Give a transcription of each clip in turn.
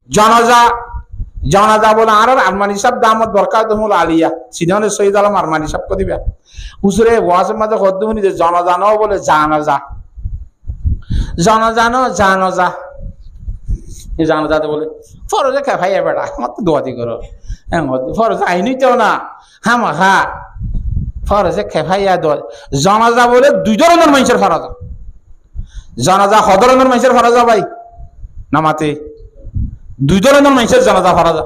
জানাজা জানাজা বলে আর আরমানি সাহেব দামত বরকাতুহুল আলিয়া সিনানে সৈয়দ আলম আরমানি সাহেব কো দিবা হুজুরে ওয়াজের মাঝে কদ্দুনি যে জানাজা নাও বলে জানাজা জানাজা না জানাজা এই জানাজাতে বলে ফরজে খেফাইয়া বেটা আমার তো দোয়াতি করো হ্যাঁ ফরজ আইনি তো না হ্যাঁ হা ফরজে খেফাইয়া দোয়া জানাজা বলে দুই ধরনের মানুষের ফরজ জানাজা ক ধরনের মানুষের ফরজ ভাই নামাতে দুই ধরনের মানুষের জানাজা ফরজ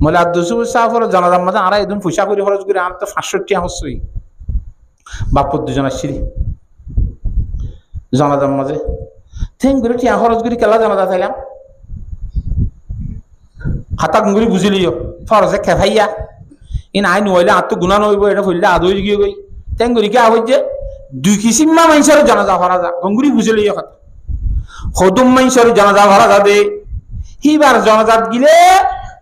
বলে আর দুশো সাফর জানাজার মাঝে আর একদম পয়সা করে খরচ করে আর তো 500 হচ্ছই বাপুর দুজন আসছি জানাজার মাঝে থেন করে টিয়া খরচ করে কেলা জানাজা চাইলাম হাতা গুঙ্গুরি বুঝিলিও ফরজে খেফাইয়া ইন আইন হইলে আর তো গুণা নইব এটা ফুললে আদৌ গিয়ে গই তেন করি কে হইছে দুই কিসিমা মানুষের জানাজা ফরাজা গঙ্গুরি বুঝিলিও কথা হদুম মানুষের জানাজা ফরাজা দে হিবার জানাজাত গিলে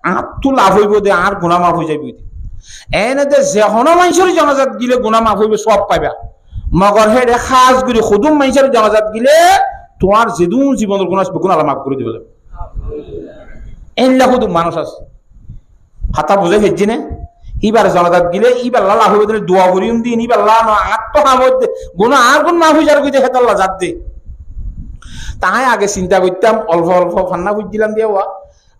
আর তো লাভ হইব দে আর গুণা মাফ হয়ে যাইব এনে যে কোনো মানুষের জানাজাত গিলে গুণা মাফ হইবে সব পাইবা মগর হেডে খাস করে হদুম মানুষের জানাজাত গিলে তোমার যেদু জীবনের গুণ আল্লাহ মাফ করে দিবে এনলা হদুম মানুষ আছে হাতা বুঝে ফেলছি না ইবার জানাজাত গিলে ইবার লাভ হইবে দিলে দোয়া করিম দিন ইবার লাভ আত্মহামদ গুণা আর গুণ মাফ হয়ে যার কইতে হেত আল্লাহ জাত দে তাই আগে চিন্তা করতাম অল্প অল্প ফান্না বুঝছিলাম দিয়ে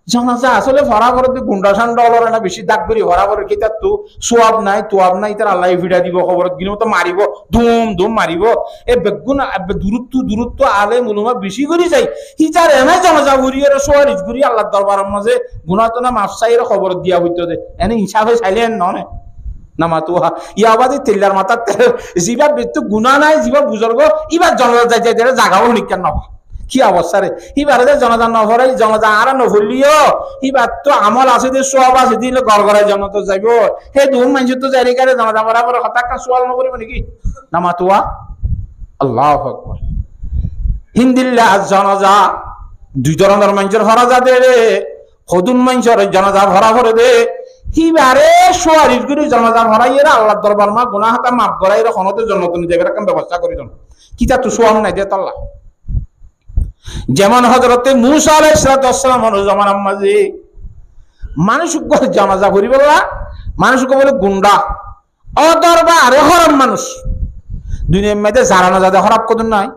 জানাজা আসলে ভরা করে গুন্ডা সান্ডা অলর না বেশি দাগ করি ভরা করে কি তার তো সোয়াব নাই তোয়াব নাই তার আল্লাহ ভিড়া দিব খবরত গিয়ে তো মারিব ধুম ধুম মারিব এ বেগুন দূরত্ব আলে মুলুমা বেশি করে যাই হিচার এনে জানাজা ঘুরি আর সোয়ারিজ ঘুরি আল্লাহর দরবারের মাঝে গুণা তো না মাফসাইয়ের খবর দিয়া হইতো দে এনে হিসাবে চাইলেন নয় নামা তো ইয়াবাদি তেলার মাথার যিবা বেতু গুণা নাই যিবা বুজুর্গ ইবার জানাজা যাই যাই জাগাও নিকেন নবা কি অবস্থা রে হিবার জনতা নভরাই জনতা আর নভরলিও হিবার তো আমল আছে যে সব আছে দিলে ঘর ঘরে জনত যাইব হে দুম মানুষ তো যাই কারে জনতা বরাবর হঠাৎ সোয়াল নকরিব নাকি নামাতুয়া আল্লাহু আকবার হিন্দিল্লাহ জানাজা দুই ধরনের মানুষের ফরাজা দে রে হদুন মানুষের জানাজা ভরা ভরে দে হিবারে সোয়ারিশ করে জানাজা ভরাইয়েরা আল্লাহর দরবার মা গুনাহ হাতা মাফ করাইরা খনতে জন্নত নি দেবের কাম ব্যবস্থা করি দন কিতা তো সোয়াম নাই দে আল্লাহ যেমন হযরতে মূসা আলাইহিস সালাম জামানার মাঝে মানুষ জানাজা করি বললা মানুষকে বলে গুন্ডা অদরবারে হরাম মানুষ দুনিয়ার মধ্যে জানানো যাতে হরাপ কত নাই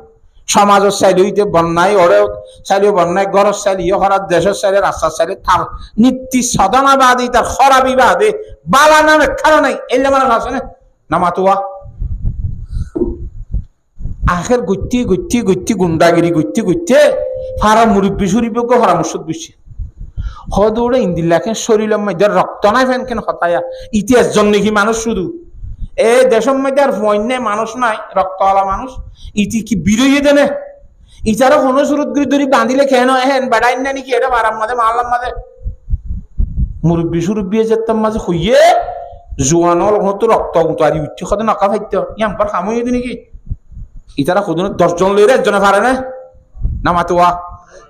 সমাজের চাইলে হইতে বন্যায় ওরে চাইলে বন্যায় গরজ চাইলে ইয়ে হরার দেশের চাইলে রাস্তার চাইলে তার নীতি সদনাবাদী তার খরাবিবাদে বালা নামে খারা নাই এলে মানুষ আছে না নামাতুয়া আখের গত্যি গুন্ডাগিরি গত্যি ফারা মুরব্বী সুরিব্য পরামর্শ দিচ্ছে হদৌড়ে ইন্দিল্লাকে শরীরের মধ্যে রক্ত নাই ফেন কেন হতায়া ইতিহাস জন্য কি মানুষ শুধু এ দেশের মধ্যে আর বন্যে মানুষ নাই রক্তওয়ালা মানুষ ইতি কি বিরোধী দেনে ইটারও কোনো সুরত করে ধরি বাঁধিলে খেয়ে নয় হেন বেড়াই না নাকি এটা মারার মাঝে মারলাম মাঝে মুরব্বী সুরব্বী যেতাম মাঝে হইয়ে জোয়ানোর হতো রক্ত উতারি উঠছে কত নকা ফাইত ইয়াম্পার খামই দি নাকি ইতারা খুদুন 10 জন লইরে একজনে পারে না নামাতোয়া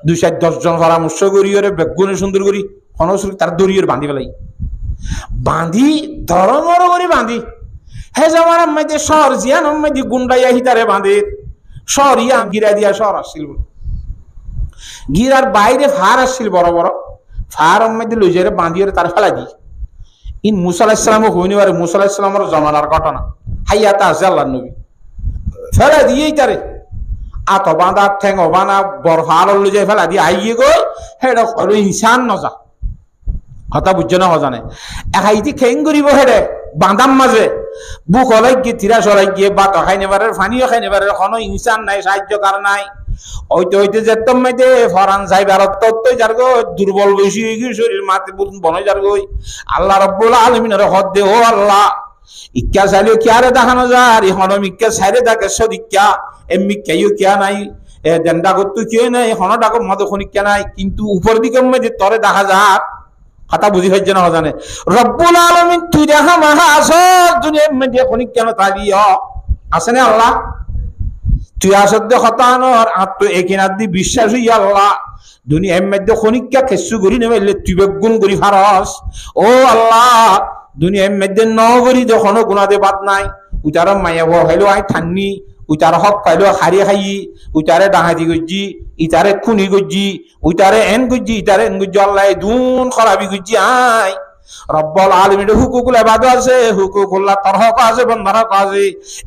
2-10 জন পরামর্শ করি ওরে বেগুনে সুন্দর করি হনসুর তার দড়িয়ে বাঁধি ফেলাই বাঁধি ধরমর করে বাঁধি হে জামার মধ্যে শহর জিয়ান মধ্যে গুন্ডাইয়া হিতারে বাঁধে শহরিয়া গিরা দিয়া শহর আসছিল গিরার বাইরে ফার আসছিল বড় বড় ফার মধ্যে লই যারে বাঁধিয়ে তার ফেলা দি ইন মুসা আলাইহিস সালাম হইনি পারে মুসা আলাইহিস সালামের জামানার ঘটনা হাইয়াতা আছে আল্লাহর নবী ফেলা দিয়েই তারে আত বাঁধা ঠেঙ বানা বড় ফার লই যায় ফেলা দিয়ে আইয়ে গো হেডা হলো ইনসান নজা কথা বুঝছে না জানে একাইতি খেং করিব হেডে বাঁধাম মাঝে বুক হলাই গিয়ে তিরা সরাই গিয়ে বাত খাই নেবারে ফানিও খাই নেবারে কোনো ইনসান নাই সাহায্যকার নাই হইতে হইতে যেতাম মাইতে ফরান যাই ভারত তত্ত্বই যার গো দুর্বল বেশি হয়ে গিয়ে শরীর মাতে বনে যার গই আল্লাহ রাব্বুল আলামিনের হদ দে ও আল্লাহ ইক্কা চাইলেও কিয়ারে দেখানো যার এখন ইক্কা সাইরে দেখে সদিক্কা এমনি কেউ কিয়া নাই এ দেন্ডা করতে কেউ নাই এখন ডাকো মদ খনিক্কা নাই কিন্তু উপর দিকে মধ্যে তরে দেখা যাক কথা বুঝি হচ্ছে না জানে রব্বুল আলামিন তুই দেখা মাহা আসর দুনিয়ার মধ্যে খনিক কেন তালিয়া আছে না আল্লাহ তুই আসদ্দে হতানোর আত্ম একিনার দি বিশ্বাস হইয়া আল্লাহ দুনিয়ার মধ্যে খনিকা খেসু করি নেবে তুই বেগুন করি ফারস ও আল্লাহ দুনিয়ার মধ্যে নগরী যখন গুণাদে বাদ নাই উচারম মায়া হইলো আই ঠান্নি উইটার হক পাইলো হারিয়ে খাই উইটারে ডাহাতি গজ্জি ইটারে খুনি গজ্জি উইটারে এন গজ্জি ইটারে এন গজ্জি আল্লাহ দুন খরাবি গজ্জি আই রব্বুল আলামিনের হুকুকুল ইবাদত আছে, হুকুকুল্লাহ তার হক আছে, বান্দার হক আছে।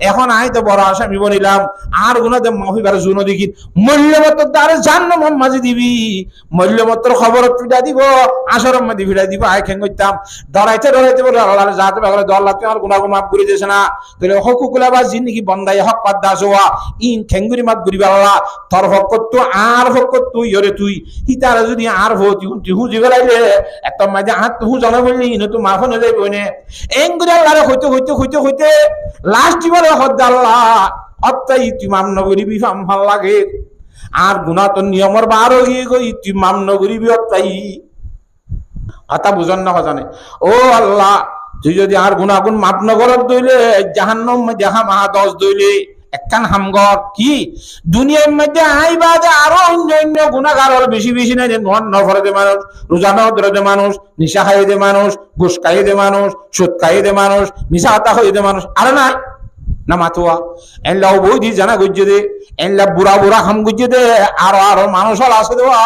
এখন আই তো বড় আসামি বনিলাম, আর গুনাতে মাফিবার জুনো দেখি মূল্যমত দ্বারে জান্নাম মাঝে দিবি, মূল্যমত খবর পিটা দিব, আসর মাঝে ভিড়া দিব। আই খেং করতাম ডরাইতে ডরাইতে বলে আল্লাহ যাতে বলে আল্লাহ তুমি আমার গুনাহ মাফ করে দিয়েছে না, তাহলে হুকুকুল ইবাদত জিন্দেগি বন্দাই হক পাদ দাস হওয়া ইন খেঙ্গুরি মাফ করিবা আল্লাহ তোর হক তো আর হক তুই ইরে তুই হিতারে যদি আর হতি তুই জিবেলাইলে একটা মাঝে হাত তুই জানা বললি তো মাফ হয়ে যাইব না এঙ্গুরি আল্লাহরে হইতে হইতে হইতে হইতে লাস্ট জীবনে হদ আল্লাহ অত্যাই তুই মাম নগরিবি ফাম ভাল লাগে আর গুনাহ তো নিয়মর বার হয়ে গই তুই মাম নগরিবি অত্যাই কথা বুঝন না জানে। ও আল্লাহ তুই যদি আর গুনাগুন মাপ নগরত দইলে জাহান্নাম দেখা মাহা 10 দইলে একখান হামগর কি দুনিয়ার মধ্যে আইবা যে আরো অন্য গুনাহগার বেশি বেশি নাই, নন নফরে দে মানুষ, রোজা নদরে দে মানুষ, নিশা খাইয়ে দে মানুষ, ঘুষ খাইয়ে দে মানুষ, সুদ খাইয়ে দে মানুষ, মিশা হাতা হয়ে দে মানুষ, আরে নাই না মাতুয়া এনলাও বই দি জানা গুজে দে এনলা বুড়া বুড়া হাম গুজে দে আরো আরো মানুষ হল আছে দেওয়া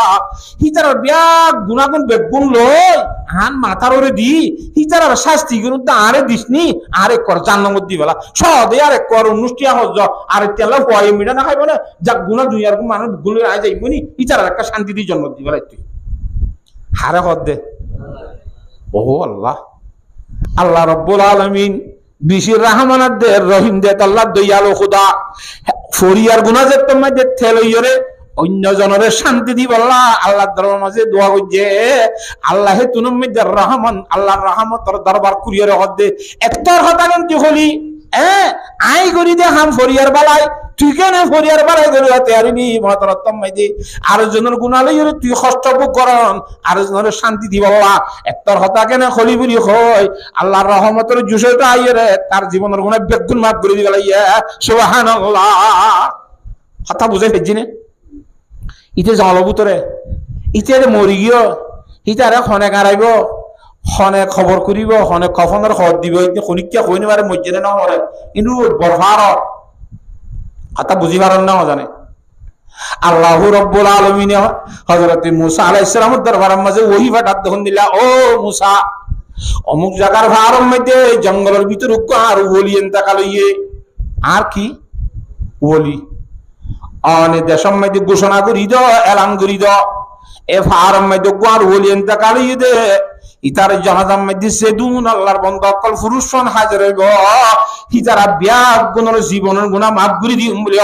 হিতার ব্যাগ গুনাগুন বেগুন লই আন মাথার ওরে দি হিতার শাস্তি গুলো আরে দিসনি আরে কর জান্নাত দি বলা সদে আরে কর অনুষ্ঠান হজ আরে তেলা হয়ে মিটা না খাইব না যা গুনা দুনিয়ার মানুষ গুলো আই যাইবনি হিতার একটা শান্তি দি জন্ম দি বলা তুই হারে হদ দে। ও আল্লাহ আল্লাহ রব্বুল আলামিন বিশির রহমানাত দে রহিম দে আল্লাহ দয়ালু খুদা ফরিয়ার গুনাহ যে তোমার যে থেলইরে অন্য জনের শান্তি দিব আল্লাহ আল্লাহর দরবার মাঝে দোয়া করছে আল্লাহে তুনুম মধ্যে রহমান আল্লাহর রহমতের দরবার কুরিয়ারে হদে একটার হতাগন তুই হলি আই করি দে হাম ফরিয়ার বালাই তুই কেন ফরিয়ার বালাই করে তৈয়ারিনি মহতরত্তম মাইদে আর জনের গুনাহ লইরে তুই কষ্ট ভোগ করন আর জনের শান্তি দিব আল্লাহ একটার হতা কেন হলি বলি হয় আল্লাহর রহমতের জুসটা আইরে তার জীবনের গুনাহ বেগুন মাফ করে দিবা ইয়া সুবহানাল্লাহ। কথা বুঝাই ফেজিনে ইতে জলভূতরে ইতে মরি গিয়ে ইতারে খনে গাড়াইব খনে খবর করিব খনে কফনের খবর দিব খনিকা কই নিবারে মসজিদে না মরে কিন্তু বরফার কথা বুঝি পারেন না জানে। আল্লাহু রাব্বুল আলামিন হযরত মুসা আলাইহিস সালামের দরবারের মাঝে ওহী পাঠাত তখন দিলা ও মুসা অমুক জায়গার ভারম মধ্যে জঙ্গলের ভিতর আর ওলি এন্তাকা লইয়ে আর কি ওলি অনে দেশম মধ্যে ঘোষণা করি দ এলান করি দ এ ফারম মধ্যে গোয়ার ওলি এন্তাকা লইয়ে দে ইতার জানাজার মধ্যে সেদুন আল্লাহর বান্দা অকল ফুরুষন হাজির হইব ইতারা ব্যাগ গুণের জীবনের গুনাহ মাফ করে দিম বলে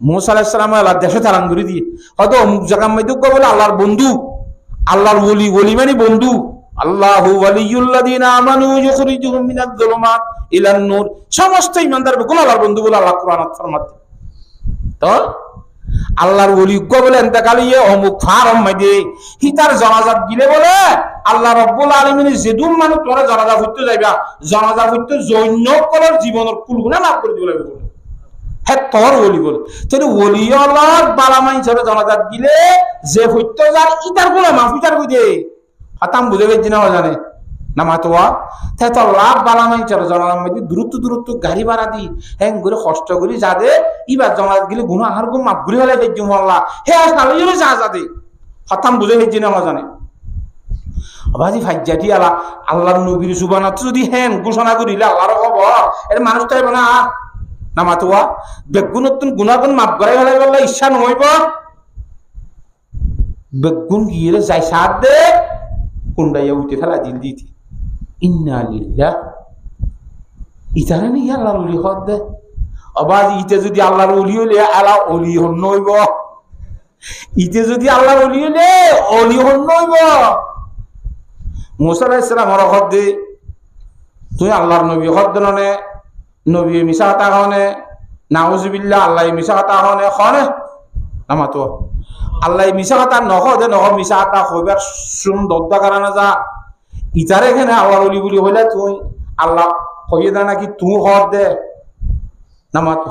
মুসা আলাইহিস সালাম আল্লাহ দেশে তালান করে দিয়ে হয়তো অমুক জায়গার মধ্যে বলে আল্লাহর বন্ধু আল্লাহর ওলি ওলি মানে বন্ধু আল্লাহু ওয়ালিয়ুল্লাযিনা আমানু ইখরিজুহুম মিনাজ যুলুমাত ইলান নূর সমস্ত ঈমানদার কোন আল্লাহর বন্ধু বলে আল্লাহ কুরআনত ফরমাতে তো আল্লাহর ওলি বলে এন্তেকালিয়ে অমুক ফারম মধ্যে হিতার জানাজাত গিলে বলে আল্লাহ রাব্বুল আলামিন যেদুম মানুষ তোরা জানাজা হইতে যাইবা জানাজা হইতে জৈন্য কলর জীবনের কুলগুনা মাফ করে দিবে বলে হ্যাঁ তোর ওলি বলে তাহলে ওলি আল্লাহ বালামাই ছেড়ে জানাজাত গিলে যে হইতে যার ইতার গুলো মাফ ইতার কইতে হাতাম বুঝে গেছি না জানে না মাতোয়া তাই তো লাভ বালামাই ছেড়ে জানাজার মধ্যে দূরত্ব দূরত্ব গাড়ি ভাড়া দি হ্যাঁ করে কষ্ট করি যাদে ইবার জানাজাত গিলে গুনাহ আর গুম মাফ করে হলে গেছি আল্লাহ হে আসলে ইরে যা যাদে হাতাম বুঝে গেছি না জানে বাজি ফাজ্জাটি আল্লাহ আল্লাহর নবীর সুবহানাত যদি হ্যাঁ ঘোষণা করিলে আল্লাহর খবর এর মানুষ তাইব না না মাতুয়া বেগুনতুন গুনাগুন মাফ করাই হলে বললে ইচ্ছা নহইব বেগুন গিয়ে যাই সাথ দে কুন্ডাইয়া উঠে ফেলা দিল দিতি ইন্না লিল্লাহ ইতারে নি আল্লাহর ওলি হদ দে আবার ইতে যদি আল্লাহর ওলি হইলে আলা ওলি হন নইব ইতে যদি আল্লাহর ওলি হইলে ওলি হন নইব মুসা আলাইহিস সালাম হদ দে তুই আল্লাহর নবী হদ দনে নবী মিশা কথা হনে নাউজুবিল্লাহ আল্লাহ মিশা কথা হনে খনে আমা তো আল্লাহ মিশা কথা নহদে নহ মিশা কথা হইবার সুন্দর দরকার না যা ইতারে এখানে আল্লাহর ওলি বলি হইলে তুই আল্লাহ কইয়ে দে নাকি তুই হদ দে নামা তো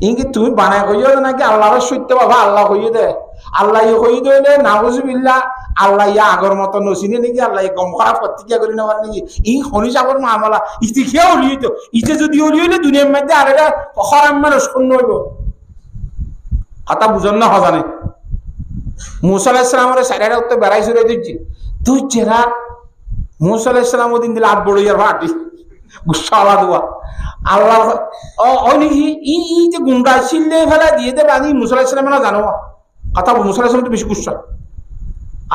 ইনকি তুমি বানায় কইয়ে দে নাকি আল্লাহর সত্য বাবা আল্লাহ কইয়ে দে আল্লাহ কইয়ে দইলে নাউজুবিল্লাহ আল্লাহ ইয়া আগর মতো নসিনে নাকি আল্লাহ গম খারাপ প্রতিক্রিয়া করি নেওয়ার নাকি ই খনি সাগর মামলা ইতি খেয়ে উলিয়ে তো ইতে যদি উলিয়ে হইলে দুনিয়ার মধ্যে আর এটা হরাম মানুষ শূন্য হইব কথা বুঝন না হজানে মুসা আলাইহিস সালামের সাইডে উত্তর বেড়াই চলে দিচ্ছি তুই চেরা মুসা আলাইহিস সালাম ওদিন দিলে আট বড় ইয়ার ভাটি গুসালা দোয়া আল্লাহ ওই নাকি ই যে গুন্ডা ছিললে ফেলা দিয়ে দেবে আমি মুসা আলাইহিস সালাম না জানো কথা মুসা আলাইহিস সালাম তো বেশি গুসা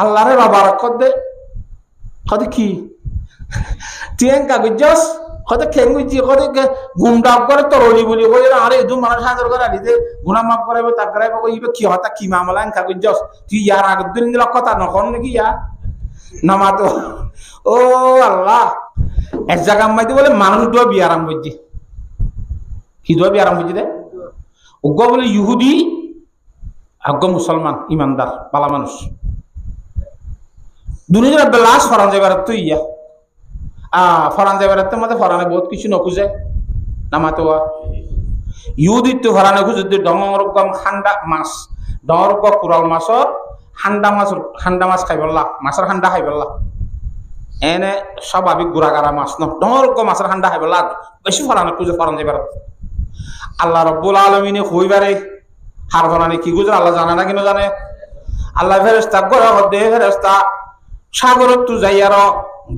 আল্লাহরে বাবা রক্ষত দে কত কি টিয়াং কাগজ কত খেঙ্গুজি কত গুন্ডা করে তরলি বলি কই আরে দু মানুষ হাজার করে দিতে গুনাহ মাফ করাবে তা করাবে কই কি হতা কি মামলা কাগজ তুই ইয়ার আগে দিন দিল কথা নখন নাকি ইয়া নামা তো ও আল্লাহ এক জায়গা মাইতে বলে মানুষ দোয়া বিয়ারাম বুঝছি কি দোয়া বিয়ারাম বুঝছি দে উগ্র বলে ইহুদি আজ্ঞ মুসলমান ইমানদার বালা মানুষ দুনিয়ার লাশ ফরান যাবার তো ইয়া ফরান যাবার তো মধ্যে ফরানে বহুত কিছু নখুঁজে নামাতো ইহুদি তো ফরানে খুঁজে ডঙর গম ঠান্ডা মাছ ডঙর গ কুরাল মাছর ঠান্ডা মাছ খাই বললা মাছের ঠান্ডা খাই বললা এনে স্বাভাবিক গুড়াগাড়া মাছ ন ডঙর গ মাছের ঠান্ডা খাই বললা বেশি ফরানে খুঁজে ফরান যাবার আল্লাহ রব্বুল আলমিনে কইবারে হার ফরানে কি গুজর আল্লাহ জানে না কিনা জানে আল্লাহ ফেরেস্তা গড়া দে ফেরেস্তা সাগরত তু যাই আর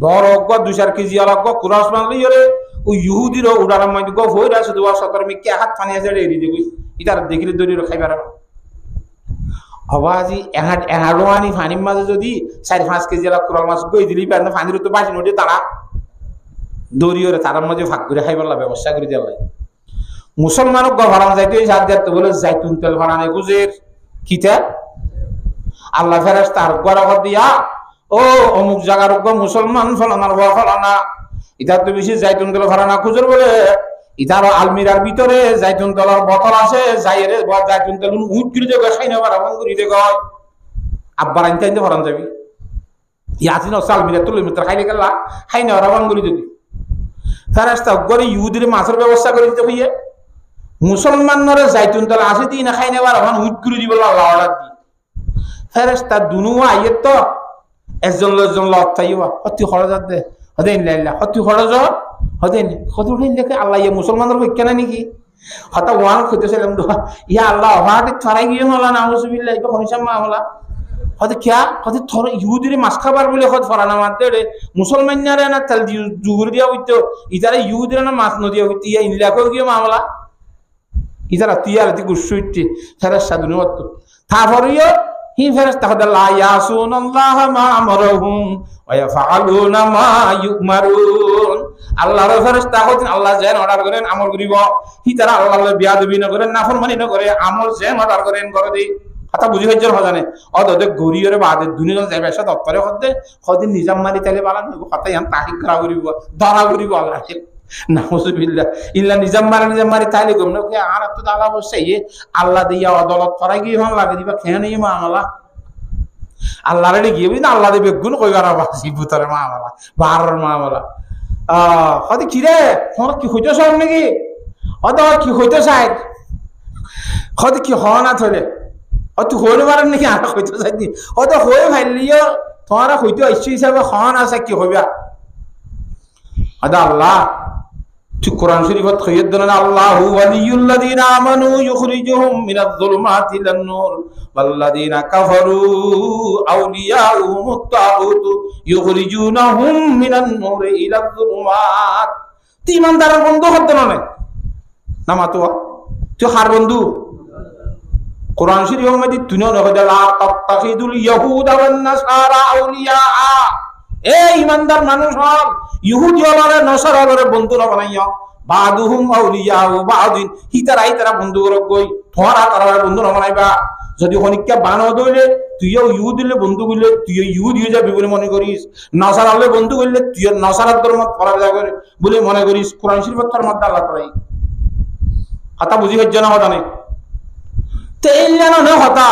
বড় অজ্ঞ 2-4 কেজি অলজ্ঞ কুরাস বাংলি রে ও ইহুদির উড়ার মধ্যে গো হইরা শুধু সতর মি কে হাত ফানি আছে এরি দেবই ইতার দেখিলে দড়ি খাইবার হবাজি এহাড়োয়ানি ফানির মাঝে যদি 4-5 কেজি অলজ্ঞ কুরাল মাছ গই দিলি পারে না ফানির তো বাজি নদী তারা দড়ি রে তার মাঝে ভাগ করে খাইবার ব্যবস্থা করে দেওয়া লাগে মুসলমানক গভরান যাইতে সাত যাতে বলে জাইতুন তেল ফানানে গুজের কিতা আল্লাহ ফেরেশতা আর গড়া দিয়া ও অমুক জায়গার মুসলমান ফলানার ফলানা ইতার তো বেশি জাইতুন তেল ফারানা খুঁজর বলে ইতার আলমিরার ভিতরে জাইতুন তেলের বোতল আছে যাইরে জাইতুন তেল উঠ করে দেবে খাই না বারাবান করে দেবে আব্বার আনতে আনতে ফরান যাবি ইয়াসিন আলমিরা তুলে মিত্র খাইলে গেলা খাই না বারাবান করে দেবি ফেরেশতা গড়ে ইহুদির মাছের ব্যবস্থা করে দিতে হইয়ে মুসলমানরে জাইতুন তেল আসে দিই না খাই না বারাবান উঠ করে দিব আল্লাহ অর্ডার দি ফেরেশতা দুনু আইয়ে তো একজন লোকজন লড়াইবা অতি খরচ দে হদেন লাইলা অতি খরচ হদেন কত দিন দেখে আল্লাহ ইয়া মুসলমানের পক্ষে না নাকি হতা ওয়ান খুঁজেছিলাম ইয়া আল্লাহ হঠাৎ ছড়াই গিয়ে হলা না মুসবিল্লাহ এটা হনিসাম মামলা হতে কিয়া হতে থর ইহুদিরে মাছ খাবার বলে হত ফরানা মারতে রে মুসলমানরা না তেল জুগুর দিয়া হইতো ইতারে ইহুদিরে না মাছ নদিয়া হইতো ইয়া ইনলাকো গিয়ে মামলা ইতারা তিয়ারতি গুসুইতি ফেরেশ সাদুনি হত তারপরেও হি ফেরেশতা হদা লা ইয়াসুনাল্লাহ মা আমরহুম ওয়া ইয়াফআলুনা মা ইউমারুন আল্লাহর ফেরেশতা হতেন আল্লাহ যেন অর্ডার করেন আমল করিব হি তারা আল্লাহর বিয়াদবি না করেন নাফরমানি না করে আমল যেন অর্ডার করেন করে দেই কথা বুঝি হজ্জর হজানে অদে গরিয়রে বাদে দুনিয়া যাবে সাথে দপ্তরে হদে হদিন নিজাম মারি তাইলে বালা নব কথা ইয়ান তাহিক করা করিব ধরা করিব আল্লাহ নাউজুবিল্লাহ ইল্লা নিজাম মারি তাইলে গম না কি আর তো দাদা বসে আল্লাহ দিয়া আদালত করা গিয়ে হন লাগে দিবা খেয়ে নেই মামলা আল্লাহর গিয়ে বুঝি না আল্লাহ দেবে গুণ কইবার বাসি ভূতরে মামলা বাহারের মামলা হতে কি রে তোমার কি হইতে চাও নাকি হতে কি হইতে চাই হতে কি হ না থলে তুই হইতে পারেন নাকি আর হইতে চাই নি হতে হয়ে ভাইলিও তোমার হইতে ইচ্ছু হিসাবে হ না চাই কি হইবা আদা আল্লাহ তুই কোরআন শরীফত খৈয়দ দেন আল্লাহু ওয়ালিয়ুল্লাযিনা আমানু ইখরিজুহুম মিনাজ-যুলুমাতি ইলান-নূর ওয়াল্লাযিনা কাফারু আউলিয়াউহুমুত তাগুত ইখরিজুনাহুম মিনান-নূরি ইলাজ-যুলুমাত তুই ইমানদারের বন্ধু হতে না নামাতো তুই হার বন্ধু কোরআন শরীফের মধ্যে তুই না হদা লা তাত্তাখিদুল ইয়াহুদা ওয়ান নাসারা আউলিয়া এ ইমানদার মানুষ হল ইহুদি হলরে নসারা হলরে বন্ধুরা বানাইয়া বাদুহুম আউলিয়াউ বাদিন হিতারা বন্ধু করক গই তোরা তারা বন্ধু না বানাইবা যদি হনিকা বানো দইলে তুইও ইহুদিলে বন্ধু কইলে তুইও ইহুদি হয়ে যাবি বলে মনে করিস নসারা হলে বন্ধু কইলে তুই নসারার ধর্ম পড়া যাবে বলে মনে করিস কোরআন শরীফের মধ্যে আল্লাহ তাআলা কথা বুঝি হজ্জ না হদানে তে ইল্লানো না হতা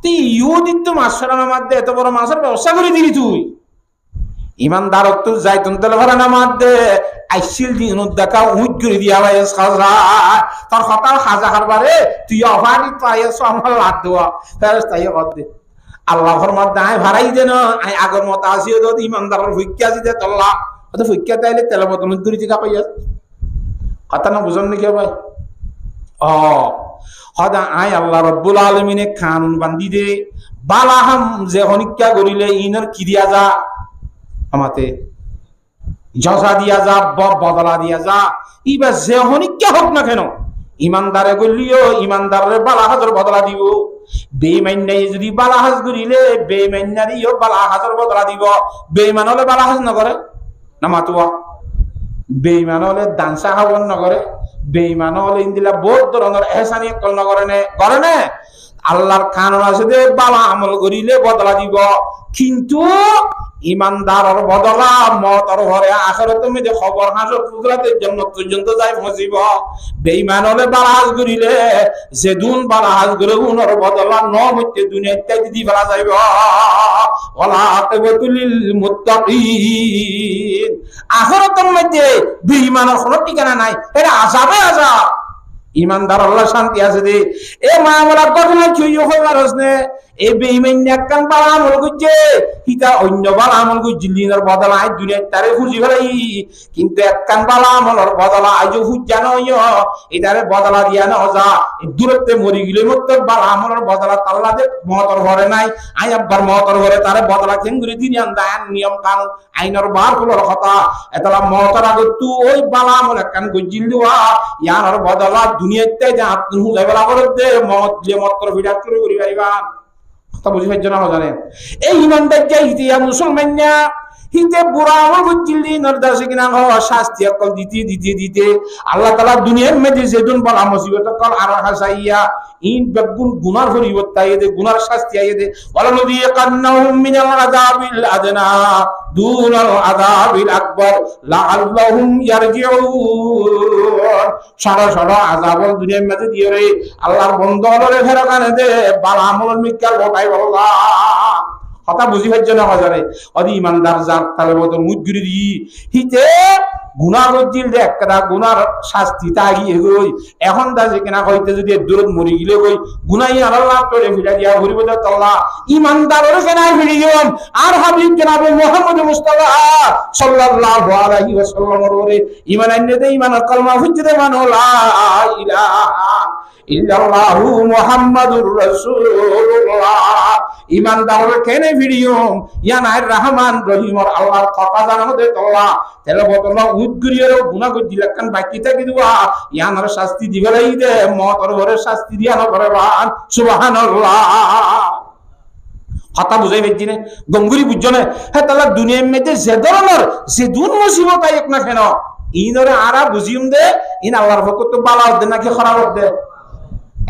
তুই ইহুদিত্ব মাসরার মধ্যে এত বড় মাসের ব্যবস্থা করে দিলি তুই ইমানদারক তো যাইতুন তেল ভরানা মাদে আইসিল দিন দেখা উইট করে দিয়া ভাই সাজা তোর কথা হাজা হারবারে তুই অভানি পাইছ আমার লাদ দেওয়া ফেরেশতা ইয়া কর দে আল্লাহ ফরমার দায় ভাড়াই দেন আই আগর মত আসিও যদি ইমানদারের ফুইক্কা দিতে তল্লা অত ফুইক্কা তাইলে তেল বদল দূরি থেকে পাইয়া কথা না বুঝন নাকি ভাই ও হদা আই আল্লাহ রব্বুল আলামিনে কানুন বান্ধি দে বালাহাম যে হনিক্কা করিলে ইনর কি দিয়া যা আমাতে জজা দিয়া যা বদলা দিয়া যা ইবা যে হনিক্কা হোক না কেন ইমানদারে গলিও ইমানদারের বালাহাজর বদলা দিব বেঈমানাই যদি বালাহাজ করিলে বেঈমানারিও বালাহাজর বদলা দিব বেঈমান হলে বালাহাজ না করে না মাতুয়া বেঈমান হলে দানসা হাবন না করে বেঈমান হলে ইন্দিলা বহুত ধরনের এহসানি কল করে না আল্লাহর কানুন আছে যে বালা আমল করিলে বদলা দিব কিন্তু ইমানদারের বদলা মতর ঘরে আখিরাতে মধ্যে খবর হাসর ফুকরাতের জন্য পর্যন্ত যাই পৌঁছিব বেঈমান হলে বালাহাজ করিলে যে দুন বালাহাজ করে উনর বদলা ন হইতে দুনিয়াতে দিদি ফেলা যাইব ওয়ালা আকিবাতুল মুত্তাকিন আখিরাতের মধ্যে বেঈমানের কোনো ঠিকানা নাই এরা আযাবে আযাব ইমানদার আল্লাহ শান্তি আছে দে এ মা আমরা ঘটনা কি হইবার হসনে এ বেঈমান একখান বালা আমল করছে হিতা অন্য বালা আমল করছিলিনার বদলা আই দুনিয়ার তারে খুঁজি ফেলাই কিন্তু একখান বালা আমলের বদলা আজ হুজ্জা নয় এটারে বদলা দিয়া না যা দূরত্বে মরি গেলে মত বালা আমলের বদলা তাল্লা দে মতর ঘরে নাই আই আব্বার মতর ঘরে তারে বদলা কেন করে দিনিয়ান দান নিয়ম কানুন আইনের বার হলোর কথা এতলা মতর আগে তুই ওই বালা আমল একখান গজিল দিওয়া ইয়ার বদলা দুনিয়াতে যা আপনি হুজাইবেলা করে দে মত যে মতর ভিড়া শুরু করি পারিবা কথা বুঝি পাইছ না জানেন এই ইমানদার যে ইতিয়া মুসলমান না হিতে বুড়া আমল করছিলি নরদাসে কিনা শাস্তি অকল দিতে আল্লাহ তাআলা দুনিয়ার মধ্যে যেদিন বলা মুসিবত কল আর হাসাইয়া ইন বেগুন গুনার পরিবর্তায় দে গুনার শাস্তি আইয়ে দে ওয়ালাদি কান্নাহুম মিনাল আযাবিল আদনা দুনাল আযাবিল আকবার লাআল্লাহুম ইয়ারজিউন সারা আযাব দুনিয়ার মধ্যে দিয়ে রে আল্লাহর বন্ধ হলে ফেরকানে দে বালা আমল মিক্কাল বটাই বলা কথা বুঝি পাইছ না বাজারে অদি ইমানদার যার তালে বদল মুজগুরি দি হিতে গুনাহ করছিল যে একটা গুনার শাস্তি তাগিয়ে গই এখন দা যে কেনা কইতে যদি দূরত মরি গিলে কই গুনাই আল্লাহ তোরে ফিরা দিয়া হরিব আল্লাহ ইমানদারের কেনা ফিরি গেলাম আর হাবিব জনাবে মুহাম্মদ মুস্তাফা সাল্লাল্লাহু আলাইহি ওয়াসাল্লাম ওরে ঈমান আনতে দে ঈমানের কলমা ফুজতে মানো লা ইলাহা ইল্লাল্লাহু মুহাম্মাদুর রাসূলুল্লাহ ইমানদারের কেনে ভিডিও ইয়া নাই রহমান রহিমর আল্লাহর কথা জানো দে আল্লাহ তেল বতলা উদ্গুরিয়ের গুনাহ কইলা কান বাকি থাকি দিবা ইয়ানার শাস্তি দিবেলাই দে মতর ঘরে শাস্তি দিয়া না করে বান সুবহানাল্লাহ কথা বুঝাই বেজি না গঙ্গুরি বুঝছো না হ্যাঁ তাহলে দুনিয়ার মধ্যে যে ধরনের যে দুন মুসিবত আইক না কেন ইনরে আরা বুঝিম দে ইন আল্লাহর পক্ষ তো বালা দে নাকি খারাপ দে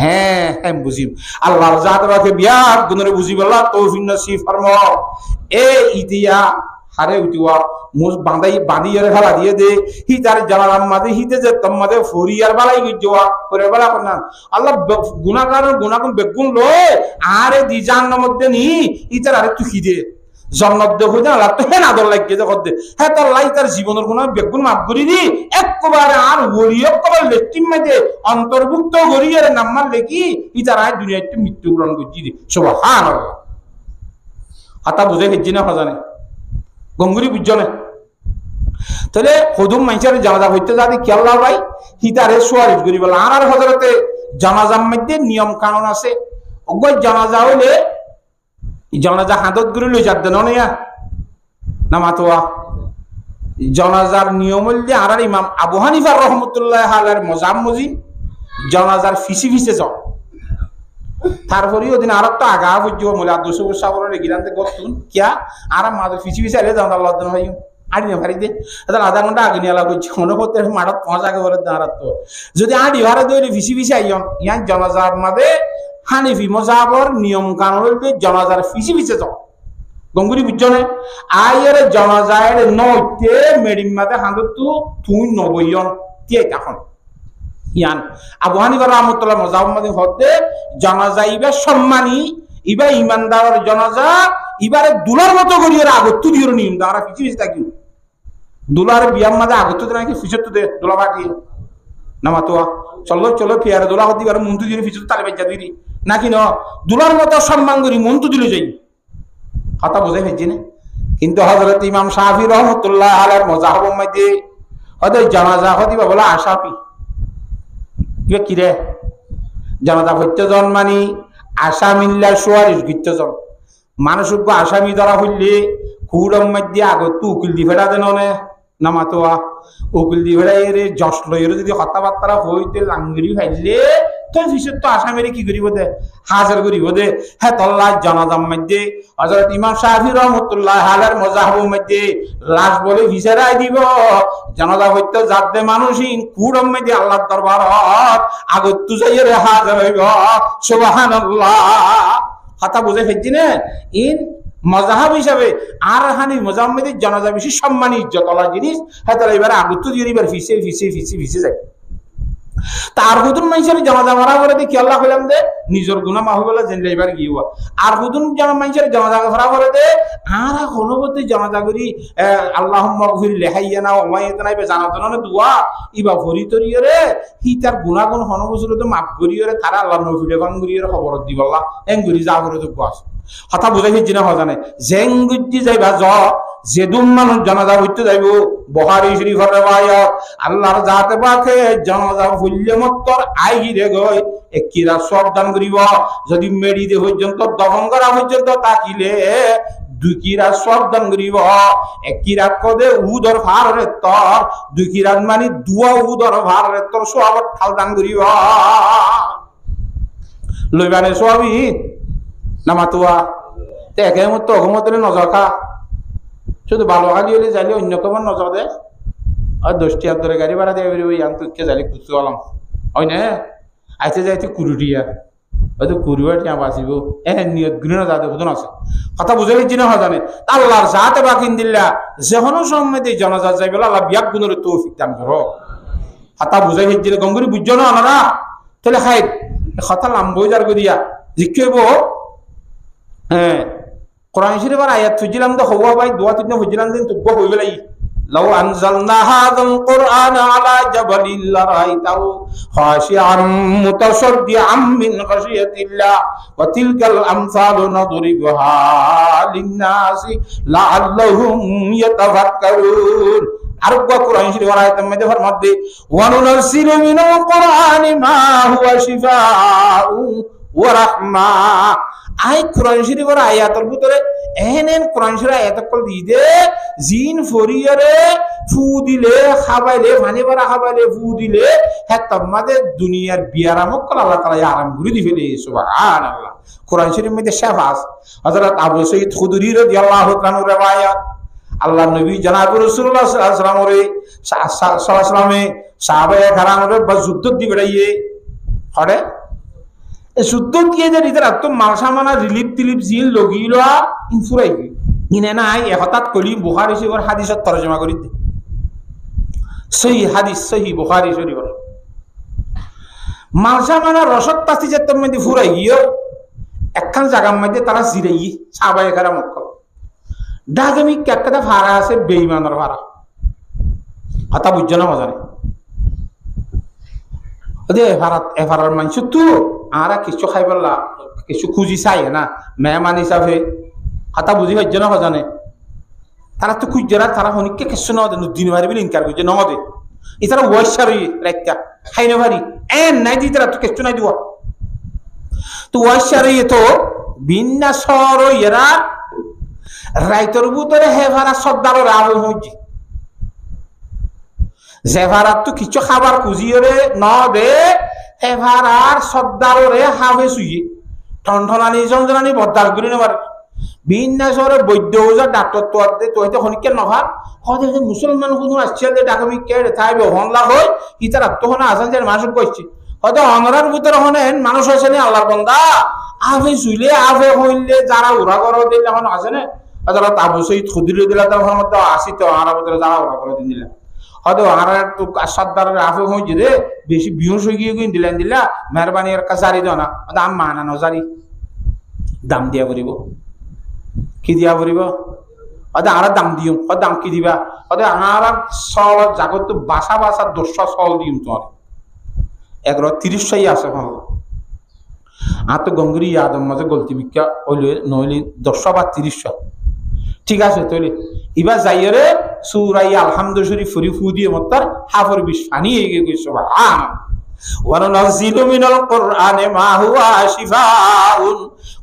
হ্যাঁ বুঝিম আল্লাহর জাত রাখে বিয়ার গুণরে বুঝিব আল্লাহ তৌফিক নসিব ফরমাও এ ইতিয়া হারে উঠিওয়া মুজ বাঁধিয়ে ফেলা দিয়ে দে হিতার জানালাম মাঝে হিতে যে তোমাদের ফরিয়ার বালাই গিজোয়া করে বেলা না আল্লাহ গুণাগুণ বেগুন লয় আরে দি জান্নার মধ্যে নি ইতার আরে তুই দে জন্নত দেখো না আল্লাহ তো হেন আদর লাগে দেখো দে হ্যাঁ তার লাই তার জীবনের কোনো বেগুন মাফ করি দি একবারে আর গড়িয়ে কবার লেটিম মাঝে অন্তর্ভুক্ত গড়িয়ে নাম্বার লেখি ইতার আয় দুনিয়াতে মৃত্যুবরণ করছি দি সুবহানাল্লাহ হাতা বুঝে হেজি না হজানে গঙ্গুরি বুঝনে তাহলে হুদুম মানুষের জানাজা হইতে যাতে কি আল্লাহ ভাই হিতারে সুয়ারিশ করি বলে আর হজরতে জানাজার মধ্যে নিয়ম কানুন আছে অগল জানাজা হইলে জানাজা হাতত করে লই যাত দেন না মাতোয়া জানাজার নিয়ম হইলে আর ইমাম আবু হানিফা রহমতুল্লাহ আলাইহির মজাব মুজিব জানাজার ফিসে যাও তারপরে ওদিন আর একটা আগা বুঝবো মলে আর 200 বছর সাবরে গিরানতে গতুন কিয়া আর মাঝে ফিসি আলে জানা আল্লাহ ভাই আড়ি না ভারি দে আদা আধা ঘন্টা আগে নিয়ে লাগো মনে করতে মাঠত পৌঁছা গে বলে দাঁড়াত তো যদি আড়ি ভারে দইলে ফিসি আইয়ন ইয়ান জানাজার মাঝে হানিফি মজাবর নিয়ম কানুন হইতে জানাজার ফিসি যাও গঙ্গুরি বুঝছনে আয়ের জানাজার নইতে মেডিম মাঝে হাঁদত তুই নবইয়ন তিয়াই তখন ইয়ান আবু হানিফা রাহমাতুল্লাহ মজাব মাঝে হতে জানাজা ইবা সম্মানী ইবা ইমানদার জানাজা ইবারে দুলার মতো করিয়ে আগত দিও নিয়ম দাঁড়া পিছিয়ে থাকি দুলার বিয়ার মাঝে আগত নাকি ফিসত দে দুলা বাকি নামাতোয়া চলো ফিয়ারে দুলা হতে পারে মন্তু দিয়ে ফিসত তালে বেজা দিদি নাকি ন দুলার মতো সম্মান করি মন্তু দিলে যাই কথা বুঝে ফেলছি না। কিন্তু হযরত ইমাম শাফি রহমাতুল্লাহ আলাইহির মাযহাবের মধ্যে হয়তো জানাজা হদিবা বলে আশাপি কি রে জানাজা হত্যজন মানে আসামিল্লা ৪৪ গিত্যজন মানুষকে আসামি ধরা হইলে কুড়ম মধ্যে আগত উকিল দি ফেরা দেন নামাতোয়া উকিল দি ফেরা এর যশ লইয়ের যদি কথাবার্তা হইতে লাঙ্গিরি ফাইলে তো পিছত তো আসামের কি করিব দে হাজার করিব দে হ্যাঁ তল্লা জানাজার মধ্যে হযরত ইমাম শাফি রহমাতুল্লাহ আলাইহির মাযহাবের মধ্যে লাশ বলে বিচারাই দিব জানাজা হইতে যাতে মানুষই কুড়ম মধ্যে আল্লাহর দরবারত আগত যাইরে হাজার হইব সুবহানাল্লাহ। কথা বুঝে ফেলছি না। ইন মজাহাব হিসাবে আর হানি মজাহাব মধ্যে জানাজা বেশি সম্মানী ইজ্জতলা জিনিস হ্যাঁ তাহলে এবার আগত দিয়ে এবার ফিসে ফিসে ফিসে ফিসে যায়। তার হুদুন মানুষের জানাজা মারা করে দেখি আল্লাহ কইলাম দে নিজের গুনাহ মাফ হইলা জেনে এবার গিয়ে আর হুদুন মানুষের জানাজা মারা করে দে আর হনবতে জানাজা করি আল্লাহুম্মা গফির লিহাইয়ানা ওয়া মাইয়াতানা বে জানাজা না দুয়া ইবা ভরি তরিয়রে হি তার গুনাহগুন হনবসুর তো মাফ করিয়রে তারা আল্লাহ নফিলে গান করিয়রে খবর দিব আল্লাহ এঙ্গুরি যা করে তো বাস। কথা বুঝাই ফেলছি না হজানে জেঙ্গুজি যাইবা জ যেদুম মানুষ জানাজা হইতে যাইব বুখারী শরীফের riwayat আল্লাহর জাতে পাকে জানাজা হইলে মত্তর আইরে গয় একিরা সাবধান করিব যদি মেডিতে পর্যন্ত দফন করা পর্যন্ত তাকিলে দুই কিরা সাবধান করিব একিরা কদে উদর ফারে তর দুই কিরা মানে দুয়া উদর ফারে তর সব ঠালদান করিব লইবানে সবই নামাতুয়া তে একের মতো অগমতলে নজর খা শুধু ভালো খালি হলে যাইলে অন্য কেমন নজর দে আর 10টি হাত ধরে গাড়ি ভাড়া দিয়ে বেরোবি আন্তকে যাইলে কুচু আলাম হয় না আইতে যাইতে কুরুটিয়া হয়তো কুরুয়া টিয়া বাঁচিব নিয়ত গুণ যাতে হুদন আছে। কথা বুঝে লিখছি না জানে আল্লাহর জাতে বাকিন দিল্লা যেহনো সম্মেতে জানাজা যাই বলে আল্লাহ বিয়াক গুণের তৌফিক দান করো। কথা বুঝাই লিখছি গঙ্গুরি বুঝছো না আনারা তাহলে খাই কথা লাম্বই যার করিয়া জিজ্ঞেব হ্যাঁ কোরআন শরীফের আয়াত ফুজিলাম তো হওয়া ভাই দোয়া তিন ফুজিলাম দিন তুব্য হইবে লাই লাউ আনজালনা হাযাল কুরআন আলা জাবালিল লারাইতাহু খাশিআন মুতাসাদ্দিআম মিন খাশিয়াতিল্লাহ ওয়া তিলকাল আমসালু নাদরিবুহা লিন-নাসি লাআল্লাহুম ইয়াতাফাক্কারুন। আরব কোরআন শরীফের আয়াতের মধ্যে ফরমাতে ওয়া নুনাজ্জিলু মিনাল কুরআনি মা হুয়া শিফাউ ওয়া রাহমা। আই কোরআন শরীফের আয়াতের ভিতরে এহেন কোরআন শরীফের আয়াত কল দিদে জিন ফরিয়ারে ফু দিলে খাবাইলে মানে বড় খাবাইলে ফু দিলে হ্যাঁ তোমাদের দুনিয়ার বিয়ারামক কল আল্লাহ তাআলা আরাম করে দি ফেলে সুবহানাল্লাহ। কোরআন শরীফের মধ্যে শাফাস হযরত আবু সাঈদ খুদরি রাদিয়াল্লাহু তাআলা riwayat আল্লাহ নবী জনাব রাসূলুল্লাহ সাল্লাল্লাহু আলাইহি ওয়াসাল্লামে সাহাবায়ে কেরামের যুদ্ধ দি বেড়াইয়ে হরে যুদ্ধ দিয়ে যে নিজের আত্ম মালসামানা রিলিফ টিলিফ জিল লগিল ইনফুরাই ইনে নাই হঠাৎ কলি বুখারী শরীফের হাদিসত তরজমা করি দে সহি হাদিস সহি বুখারী শরীফের মালসামানা রসদ পাতি যে তোর মধ্যে ফুরাই গিয়ে একখান জায়গার মধ্যে তারা জিরাই সাহাবায়ে কেরাম মক্কা ডাগমি একটা ভাড়া আছে বেঈমানের ভাড়া কথা বুঝছো না মজা নেই ওদে এভারার মানুষ তো আর কিছু খাই পারলা কিছু খুঁজি চাই না মেহমান হিসাবে কথা বুঝি পাইছে না জানে তারা তো খুঁজছে না তারা হনিককে কিছু না দিন মারি বলে ইনকার করছে নদে এছাড়া ওয়াইসার রাইকা খাই না ভারি এন নাই দি তারা তো কিছু নাই দিবা তো ওয়াইসার তো বিন্যাসর এরা রাইতর ভিতরে হেভারা সর্দার রাব হইছে জেভারাত তো কিছু খাবার খুঁজিয়ে ন দে এভারার সর্দারে হাফে শুয়ে ঠনঠনানি জঞ্জনানি বরদাস্ত করে নেবার বিন্যাসরে বৈদ্য ওজা ডাক্তার তো তো হয়তো হনিকে নভার হয়তো মুসলমান কোনো আসছে ডাকামি কে থাইবে হনলা হয় ইতারা তখন আসান যে মানুষ কইছে হয়তো অনরার ভিতরে হনেন মানুষ আছে না আল্লাহর বান্দা আফে শুইলে আফে হইলে যারা উড়া করে দিলে এখন আছে না যারা আবু সাঈদ খুদরি দিলা তার মধ্যে আসি তো আর ভিতরে যারা উড়া করে দিন দিলা হয়তো আর তো সর্দারের আফে হইছে রে বেশি বিহুশ হয়ে গিয়ে দিলেন দিলা মেহরবানি এর কাছে জারি দাও না দাম মানানো জারি দাম দিয়া পড়িব কি দিয়া পড়িব হয়তো আর দাম দিও দাম কি দিবা হয়তো আর সল জাগত বাসা বাসা 200 সল দিম তোমার 30 আছে আর তো গঙ্গুরি ইয়াদম মাঝে গলতি বিক্ষা হইলে নইলে 100 বা 30 ঠিক আছে তৈরি এবার যাইরে সুরাই আলহামদুলিল্লাহ শরীফ ফুরি ফু দিয়ে মত্তার হাফর বিশ পানি এগিয়ে গেছে সুবহান ওয়ানুনাজ্জিলু মিনাল কুরআনি মা হুয়া শিফাউন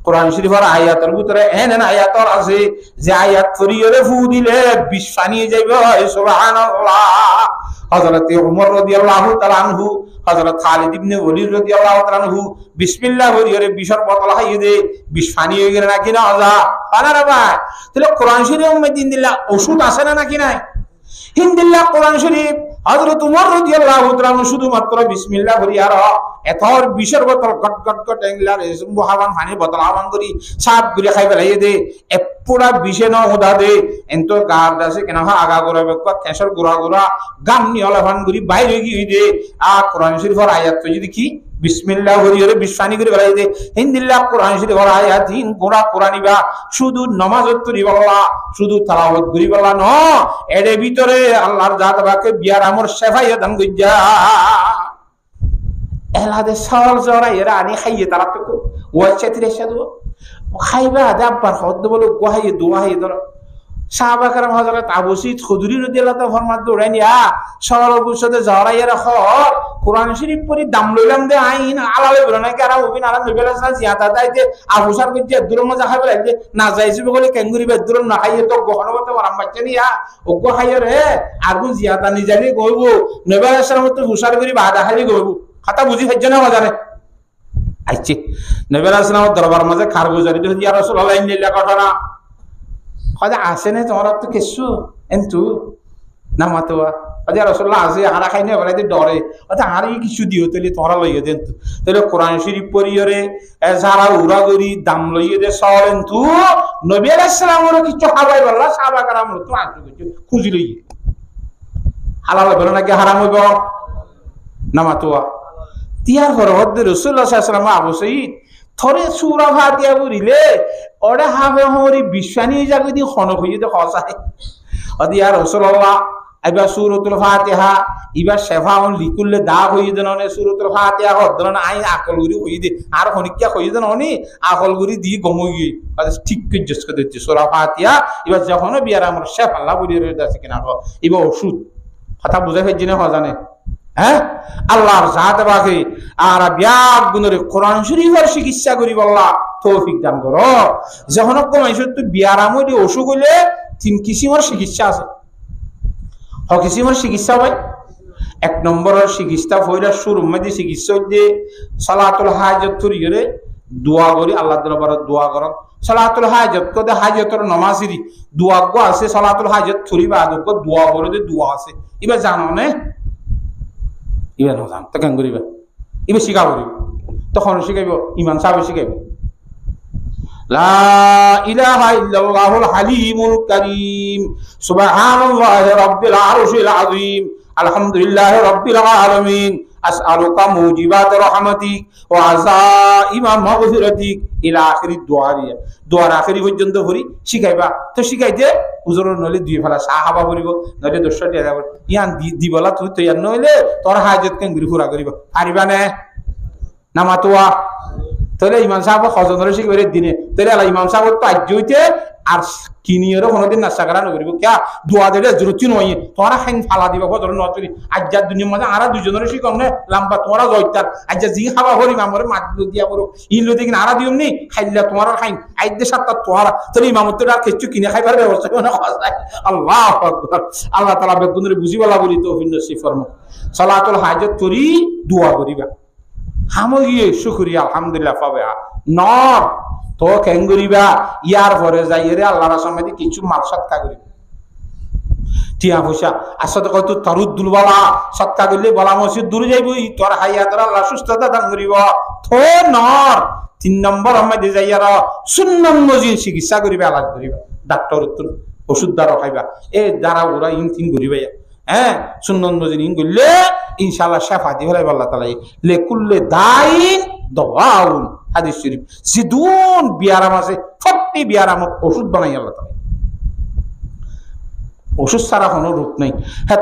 কোরআন শরীফের আয়াতের ভিতরে এমন আয়াত আছে যে আয়াত ফুরিয়ে ফু দিলে বিশ পানি যাইবে সুবহানাল্লাহ হযরত ওমর রাদিয়াল্লাহু তাআলা আনহু হযরত খালিদ ইবনে ওলীদ রাদিয়াল্লাহু তাআলা আনহু বিসমিল্লাহ বলিয়ে বিশর বোতল খাইয়ে দে বিশ পানি হয়ে গেল নাকি না আজা পানারা ভাই তাহলে কোরআন শরীফ উম্মতিন দিল্লাহ ওষুধ আছে না নাকি নাই হিন্দিল্লাহ কোরআন শরীফ হযরত ওমর রাদিয়াল্লাহু তাআলা শুধুমাত্র বিসমিল্লাহ বলি আর এতর বিশর বোতল গট গট গট এংলার এসম্বু হাওয়ান পানি বোতল হাওয়ান করি সাপ গুলি খাই ফেলাই দে এপুরা বিশে ন ওদা দে এনতো গার দাসে কেন আগা গোরা বেক কেশর গোরা গোরা গাম নি অলভান গুরি বাইরে গিয়ে দে আ কোরআন শরীফের আয়াত তো যদি কি বিসমিল্লাহ বলিয়ে বিশানি করে ফেলাই দে হিন্দিল্লাহ কোরআন শরীফের আয়াত হিন গোরা কোরআনিবা শুধু নামাজত করি বললা শুধু তেলাওয়াত করি বললা ন এর ভিতরে আল্লাহর জাত বাকে বিয়ার আমর শেফায়ে দান গইজা এলাদে সল জরা এরা আনি খাইয়ে তারা তো ওয়াচ্চাতিরে সাদু খাইবা দাব্বার হদ বলো গোহাই দোহাই ধর সাহাবা کرام হযরত আবু সাঈদ খুদরি রাদিয়াল্লাহু তাআলা ফরমাত দৌড়াইয়া সরবুর সাথে জরাইয়া খর কোরআন শরীফ পড়ি দাম লইলাম দে আইন আলালে বলে না কারা ওবিন আলা নবেলা সা জিয়াদা দাইতে আবু সার কইতে দূর মজা খাইবে লাগে না যাইছিবে বলে কেঙ্গুরি বে দূর না খাইয়ে তো গহনগত আরাম বাচ্চা নিয়া ও গো খাইয়ে রে আগু জিয়াদা নি জানি কইব নবেলা সালাম তো হুশার করি বাদা খালি কইব কথা বুঝি হজ্জ না বাজারে আইছে নবেলা সালাম দরবার মাঝে খারগুজারি তো ইয়া রাসূলুল্লাহ ইন্নাল্লাহ ঘটনা হযা আসে না তোমার তো কিছু এন্তু না মাতোয়া হযা রাসূলুল্লাহ আসে হারা খাইনে বলে ডরে হযা আর কিছু দিও তাহলে তোরা লইয়ে দেন তাহলে কোরআন শরীফ পড়িয়রে যারা উড়াগরি দাম লইয়ে দে সরেন তু নবী আলাইহিস সালামের কিছু খাবাই বললা সাহাবা کرام তো আজু কিছু খুঁজি লইয়ে হালাল হবে নাকি হারাম হইব না মাতোয়া তিয়ার পরবর্তী রাসূলুল্লাহ সাল্লাল্লাহু আলাইহি ওয়াসাল্লাম আবু সাঈদ থরে সূরা ফাতিহা পড়িলে ওরে হাবে হরি বিশ্বনি জাগদি খনক হইয়ে দে খসাই আদি ইয়া রাসূলুল্লাহ আইবা সূরাতুল ফাতিহা ইবা শেফাউন লিকুল্লে দা হইয়ে দেননে সূরাতুল ফাতিহা হদরন আই আকল গুরি হইয়ে দে আর হনিকা হইয়ে দেননি আকল গুরি দি গমই আজ ঠিক কে জস করে দিতে সূরা ফাতিহা ইবা যখন বিয়ার আমার শেফ আল্লাহ বলি রে দাসি কিনা গো ইবা ওষুধ কথা বুঝাই হইছে না হজানে হ্যাঁ আল্লাহর জাত বাকে আর বিয়াক গুণরে কোরআন শরীফের চিকিৎসা করি বললা তৌফিক দান করো যখন কমাইছো তো বিয়ারামো দি অসুখ হইলে তিন কিসিমের চিকিৎসা আছে হ কিসিমের চিকিৎসা ভাই এক নম্বরের চিকিৎসা হইলা শুরু মধ্যে চিকিৎসা হইতে সালাতুল হাজত থুরিয়ে দোয়া করি আল্লাহ দরবারে দোয়া করো সালাতুল হাজত কদে হাজতর নামাজেরই দোয়া গো আছে সালাতুল হাজত থুরিবা আদক দোয়া করে দে দোয়া আছে ইবা জানো না ইবা নজান তো কেন করিবা ইবা শিখাব তখন শিখাইব ইমান সাহেব শিখাইব লা ইলাহা ইল্লাল্লাহুল হালিমুল কারীম সুবহানাল্লাহি রাব্বিল আরশিল আযীম আলহামদুলিল্লাহি রাব্বিল আলামিন আসআলুকা মুজিবাত রাহমাতিক ওয়া আযাইমা মাগফিরাতিক ইলা আখিরি দোয়ার আখিরি পর্যন্ত ভরি শিখাইবা তো শিখাইতে হুজুর নলে দুই ফেলা সাহাবা বলিব নলে 200 টাকা যাব ইয়ান দিবলা তুই তো ইয়ান নইলে তোর হাজত কেন গুরি পুরা করিব পারিবা না মাতোয়া তাহলে ইমাম সাহেব খজনের শিখবে দিনে তাহলে আল্লাহ ইমাম সাহেব তো আজ হইতে আর কিনিয়েরও কোনোদিন নাস্তা করা নকরিব কিয়া দোয়া দিলে জরুরি নয় তোরা খাইন ফালা দিবা খজর নতুন আজ্জার দুনিয়ার মাঝে আর দুজনের শিখম নে লাম্বা তোমরা জয়তার আজ্জা জি খাবা হরিম আমার মাত দিয়া বড় ইন লদি কিনা আর দিম নি খাইলা তোমার খাইন আইদে সাতটা তোরা তাহলে ইমামত আর কিছু কিনে খাইবার ব্যবস্থা কোন আল্লাহু আকবার আল্লাহ তাআলা বেগুনের বুঝিবালা বলি তৌফিক নসিব ফরমা সালাতুল হাজত করি দোয়া করিবা হামগিয়ে শুকরিয়া আলহামদুলিল্লাহ পাবে নর তো কেন করিবা ইয়ার পরে যাই রে আল্লাহর সামনে কিছু মাল সৎকা করিবা টিয়া পয়সা আসলে কত তারুদ্দুল বালা সৎকা করলে বলা মসজিদ দূরে যাইব তোর হাইয়া তোর আল্লাহ সুস্থতা দান করিব তো নর 3 নম্বর আমাদের যাইয়ার সুন্নাত মজিদ চিকিৎসা করিবা আলাদা করিবা ডাক্তার ওষুধ দ্বারা খাইবা এ দ্বারা ওরা ইন তিন করিবা হ্যাঁ সুন্নাত মজিদ ইন করলে ইনশাআল্লাহ শাফা দি হলাই আল্লাহ তাআলা লিকুল্লি দাইন দাওয়াউন হাদিস শরীফ জিদুন বিয়ারাম আছে ফট্টি বিয়ারাম ওষুধ বানাই আল্লাহ তাআলা ওষুধ ছাড়া কোনো রূপ নাই হ্যাঁ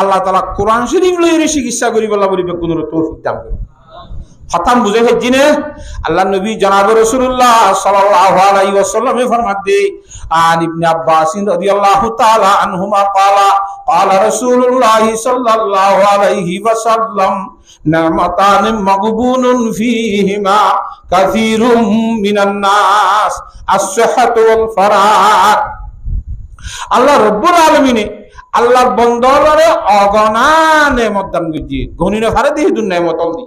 আল্লাহ তাআলা কোরআন শরীফ লইরে চিকিৎসা করি বলা বলিবে কোন তৌফিক দান করে খতম বুঝে ফেলছি না আল্লাহ নবী জনাব রাসূলুল্লাহ সাল্লাল্লাহু আলাইহি ওয়াসাল্লাম ফরমাতে আন ইবনে আব্বাস রাদিয়াল্লাহু তাআলা আনহুমা ক্বালা ক্বালা রাসূলুল্লাহ সাল্লাল্লাহু আলাইহি ওয়াসাল্লাম নামাতান মাগবুনুন ফীহিমা কাসীরুম মিনান নাস আস-সিহহাতু ওয়াল ফারাগ। আল্লাহ রাব্বুল আলামিন আল্লাহর বন্দারে অগণা নেমত দান করছি, গণিনে ভারে দিয়ে দুনিয়া মতল দি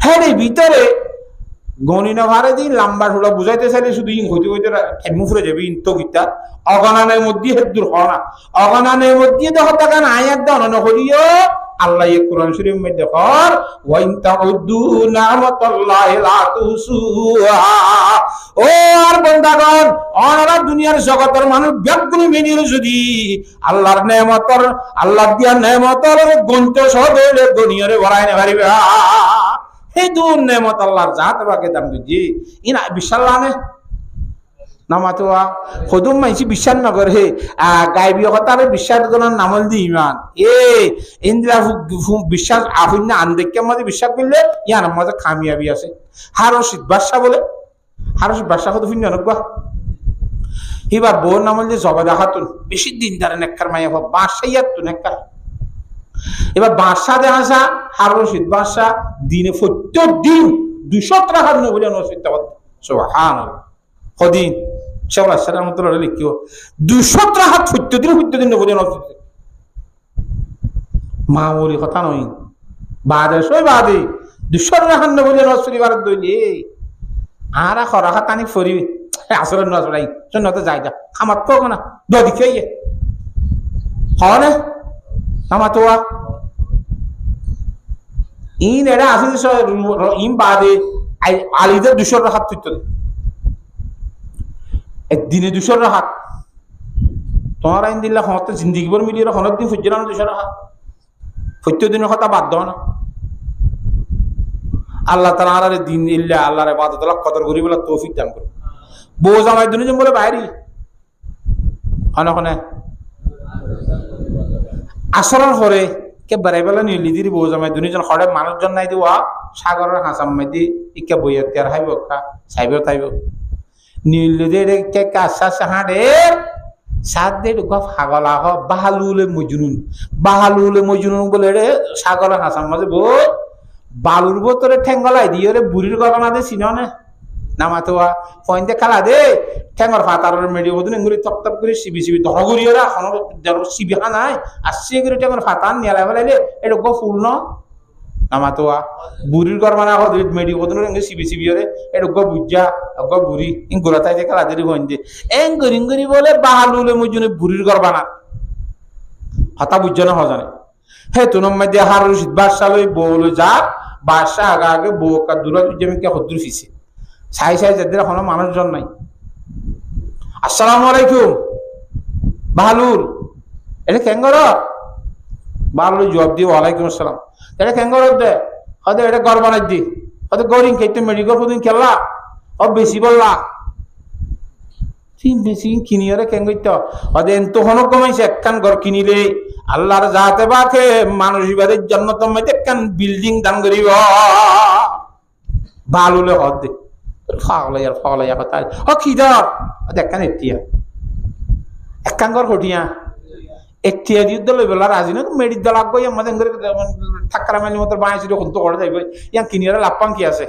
হ্যাঁ ভিতরে গণিনা ভারে দিন লম্বা ঠোলা বুঝাইতে চাইলে শুধু ইন হইতে হইতে খেমু ফুরে যাবে ইন তো গীতা অগণানের মধ্যে হেদুর হয় না, অগণানের মধ্যে দেখো টাকা আয়াত দাও না হলিও আল্লাহ এই কোরআন শরীফের মধ্যে কর ওয়াইন তাউদ্দু নি'মাতাল্লাহি লা তুসুহা। ও আর বান্দাগণ ওরা দুনিয়ার জগতের মানুষ ব্যাপগুলো মেনিয়ে যদি আল্লাহর নেয়ামতের আল্লাহ দিয়া নেয়ামতের গন্তে সদলে দুনিয়ারে ভরাই না পারিবে। এই দূর নেয়ামত আল্লাহর জাত বাকে দাম দিজি ইনা বিশাল্লানে নামাতোয়া খদুম মাইছি বিশ্বাস নগর হে গায়বী কথারে বিশ্বাস করার নামল দি ইমান ইন্দ্রা বিশ্বাস আফিন না আনদেকে মধ্যে বিশ্বাস করলে ইয়ার মধ্যে কামিয়াবি আছে। হারশিদ বাদশা বলে হারশিদ বাদশা কত ফিন জানক বা এবার বোর নামল যে জবাদা খাতুন বেশি দিন ধরে নেককার মাইয়া বাদশাইয়াত তো নেককার। এবার বাদশা দেখা যা হারশিদ বাদশা দিনে প্রত্যেকদিন 200 টাকা নবুলিয়া নসিত সুবহানাল্লাহ কদিন সবাই সারা মতো লিখিও 200 টাকা প্রত্যেকদিন নবুলিয়া নসিত মামুলি কথা নয় বাদে সই বাদে 200 টাকা নবুলিয়া নসিত বার দইলে আর খরা টানি ফরি আসলে নসরাই জন্নতে যাই যা খামাত কো না দদি খেয়ে হনে নামাতোয়া ইন এরা আসলে ইম বাদে আলিদের 200 টাকা তুইতে একদিনে 200 টাকা তোমার আইন দিল্লা হতে জিন্দিগি ভর মিলিয়ে হনের দিন ফুজিলাম 200 টাকা প্রত্যেকদিনের কথা বাদ দাও না। আল্লাহ তাআলার দিন ইল্লা আল্লাহর ইবাদত কদর করি বলে তৌফিক দান করুন। বউ জামাই দুনিয়া বলে বাইরে হনে হনে আসরের পরে কে বেড়াই বেলা নিলি দিদি বউ জামাই দুনিজন হরে মানুষজন নাই দিওয়া সাগরের হাসাম মাইদি ইকে বইয়া তিয়ার হাইব কা সাইব তাইব নীলদে কে কাসা সাহাড়ে সাত দে গফ হাগলা হ বাহালুলে মজনুন বলে রে সাগরের হাসাম মাঝে বই বালুর বোতরে ঠেঙ্গলাই দিয়ে রে বুড়ির গগনা দে চিননে নামাতোয়া পয়েন্টে খেলা দে ঠেঙ্গর ফাতারের মেডি ওদিন এগুলি তপ তপ করে সিবি ধর করিও রা সিবি নাই আসছে করে ঠেঙ্গর ফাতান নিয়ালাই ফেলাইলে এটা গো ফুল ন নামাতোয়া বুড়ির গর মানে মেডি ওদিন সিবি রে এটা গো বুঝা গো বুড়ি ইন গোলাতাই দে খেলা দেরি হইন দে এং গরি বলে বাহালুলে মজুনে বুড়ির গর বানা হতা বুঝা না হজানে হে তুনম মধ্যে হারুশিদ বাদশা লই বল যা বাদশা আগে বউ কা দূরা জমি কে হদ্দুর ফিসে সাই যাদের কোনো মানুষজন নাই। আসসালামু আলাইকুম বাহালুল এটা কেঙ্গর বাহালুল জবাব দিয়ে ওয়ালাইকুম আসসালাম এটা কেঙ্গর দে হয়তো এটা গড় বানাই দি হয়তো গরিং খেতে মেডিকেল প্রদিন খেললা ও বেশি বললা বেশি কিনিয়রে কেঙ্গিত হয়তো এতো হনো কমাইছে একখান ঘর কিনিলে আল্লাহর জাতে বাকে মানুষ বাড়ির জন্য তোমায় একখান বিল্ডিং দান করিব বাহালুলে হদ দে ফাগলাইয়া কথা ও খিদর দেখান একখান ঘর হটিয়া এটিয়া যুদ্ধ লই বেলা রাজি না মেডির দল আগ আমাদের ঠাক্কারা মাইলি মতো বাঁচি যখন তো করে যাইব ইয়ান কিনিয়ারে লাভ কি আছে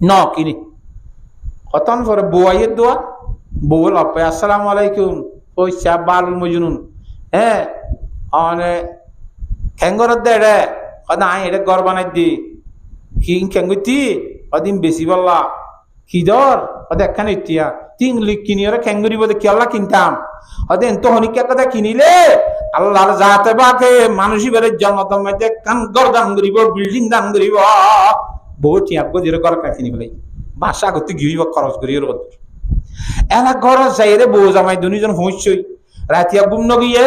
ন কিনি কতন পরে বউয়ের দোয়া বউ লাভ পাই আসসালামু আলাইকুম পয়সা বালুল মজনুন হ্যাঁ অনে খেঙ্গর দে রে আই এটা ঘর বানাই দি কিং খেঙ্গুতি অদিন বেশি বললা খিদর ওদের একখানে ইতিয়া তিন লিখ কিনিয়রে খেঙ্গুরি বলে কি আল্লাহ কিনতাম ওদের এত হনিকা কথা কিনিলে আল্লাহর জাতে বাকে মানুষই বেড়ে জন্মতম কান ঘর দান করিব বিল্ডিং দান করিব বহু টিয়াব গদিরে ঘর কিনি বলে বাসা করতে গিরিব খরচ করিও এলা ঘর যাইরে বউ জামাই দুজন হইছই রাতিয়া বুম নগিয়ে